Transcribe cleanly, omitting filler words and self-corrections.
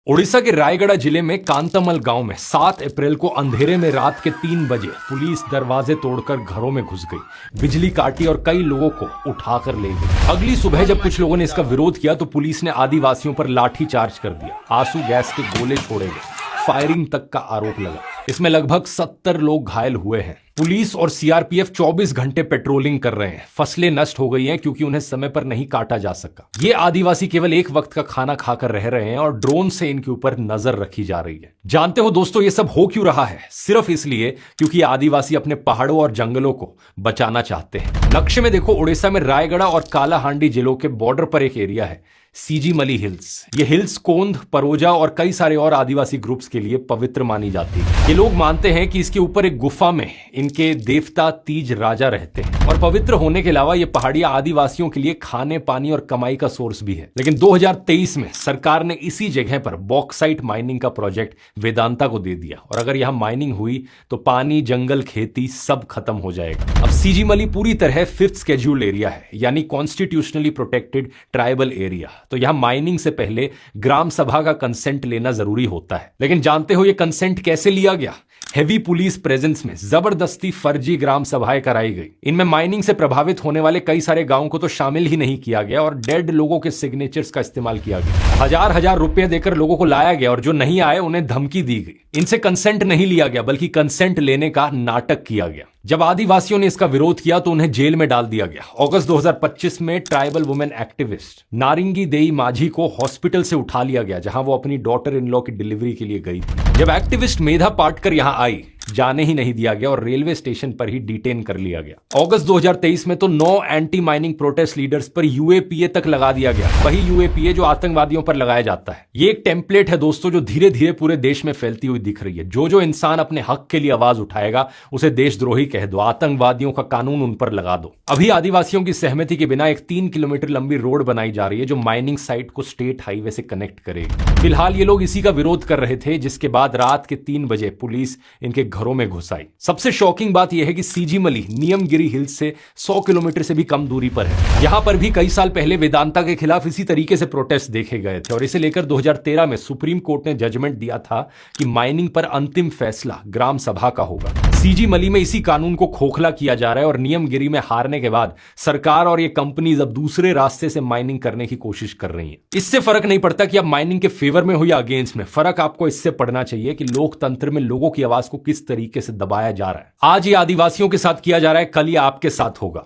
उड़ीसा के रायगढ़ जिले में कांतामल गांव में 7 अप्रैल को अंधेरे में रात के 3 बजे पुलिस दरवाजे तोड़कर घरों में घुस गई, बिजली काटी और कई लोगों को उठाकर ले गई। अगली सुबह जब कुछ लोगों ने इसका विरोध किया तो पुलिस ने आदिवासियों पर लाठी चार्ज कर दिया, आंसू गैस के गोले छोड़े गए, फायरिंग तक का आरोप लगा। इसमें लगभग 70 लोग घायल हुए हैं। पुलिस और सीआरपीएफ 24 घंटे पेट्रोलिंग कर रहे हैं। फसलें नष्ट हो गई हैं क्योंकि उन्हें समय पर नहीं काटा जा सका। ये आदिवासी केवल एक वक्त का खाना खाकर रह रहे हैं और ड्रोन से इनके ऊपर नजर रखी जा रही है। जानते हो दोस्तों, ये सब हो क्यों रहा है? सिर्फ इसलिए क्योंकि आदिवासी अपने पहाड़ों और जंगलों को बचाना चाहते हैं। लक्ष्य में देखो, उड़ीसा में रायगढ़ और कालाहांडी जिलों के बॉर्डर पर एक एरिया है, सीजीमली हिल्स। ये हिल्स कोंद, परोजा और कई सारे और आदिवासी ग्रुप्स के लिए पवित्र मानी जाती है। ये लोग मानते हैं कि इसके ऊपर एक गुफा में इनके देवता तीज राजा रहते हैं और पवित्र होने के अलावा ये पहाड़ियां आदिवासियों के लिए खाने, पानी और कमाई का सोर्स भी है। लेकिन 2023 में सरकार ने इसी जगह पर बॉक्साइट माइनिंग का प्रोजेक्ट वेदांता को दे दिया और अगर यहां माइनिंग हुई तो पानी, जंगल, खेती सब खत्म हो जाएगा। अब सीजीमली पूरी तरह 5th शेड्यूल्ड एरिया है, यानी कॉन्स्टिट्यूशनली प्रोटेक्टेड ट्राइबल एरिया। तो यहां माइनिंग से पहले ग्राम सभा का कंसेंट लेना जरूरी होता है। लेकिन जानते हो ये कंसेंट कैसे लिया गया? हेवी पुलिस प्रेजेंस में जबरदस्ती फर्जी ग्राम सभाएं कराई गई। इनमें माइनिंग से प्रभावित होने वाले कई सारे गांवों को तो शामिल ही नहीं किया गया और डेड लोगों के सिग्नेचर्स का इस्तेमाल किया गया। हजार हजार रुपए देकर लोगों को लाया गया और जो नहीं आए उन्हें धमकी दी गई। इनसे कंसेंट नहीं लिया गया बल्कि कंसेंट लेने का नाटक किया गया। जब आदिवासियों ने इसका विरोध किया तो उन्हें जेल में डाल दिया गया। अगस्त 2025 में ट्राइबल वुमेन एक्टिविस्ट नारिंगी देई माझी को हॉस्पिटल से उठा लिया गया, जहां वो अपनी डॉटर इन लॉ की डिलीवरी के लिए गई थी। जब एक्टिविस्ट मेधा पाटकर यहां आई, जाने ही नहीं दिया गया और रेलवे स्टेशन पर ही डिटेन कर लिया गया। अगस्त 2023 में तो 9 एंटी माइनिंग प्रोटेस्ट लीडर्स पर यूएपीए तक लगा दिया गया, वही यूएपीए जो आतंकवादियों पर लगाया जाता है। ये एक टेम्पलेट है दोस्तों, जो धीरे धीरे पूरे देश में फैलती हुई दिख रही है। जो इंसान अपने हक के लिए आवाज उठाएगा उसे देशद्रोही कह दो, आतंकवादियों का कानून उन पर लगा दो। अभी आदिवासियों की सहमति के बिना एक 3 किलोमीटर लंबी रोड बनाई जा रही है जो माइनिंग साइट को स्टेट हाईवे से कनेक्ट करेगी। फिलहाल ये लोग इसी का विरोध कर रहे थे, जिसके बाद रात के 3 बजे पुलिस इनके घरों में घुस आई। सबसे शॉकिंग बात यह है कि सीजीमली नियमगिरी हिल्स से 100 किलोमीटर से भी कम दूरी पर है। यहां पर भी कई साल पहले वेदांता के खिलाफ इसी तरीके से प्रोटेस्ट देखे गए थे और इसे लेकर 2013 में सुप्रीम कोर्ट ने जजमेंट दिया था कि माइनिंग पर अंतिम फैसला ग्राम सभा का होगा। सीजीमली में इसी कानून को खोखला किया जा रहा है और नियमगिरी में हारने के बाद सरकार और ये कंपनीज अब दूसरे रास्ते से माइनिंग करने की कोशिश कर रही हैं। इससे फर्क नहीं पड़ता कि आप माइनिंग के फेवर में हो या अगेंस्ट में। फर्क आपको इससे पड़ना चाहिए कि लोकतंत्र में लोगों की आवाज को किस तरीके से दबाया जा रहा है। आज ये आदिवासियों के साथ किया जा रहा है, कल ये आपके साथ होगा।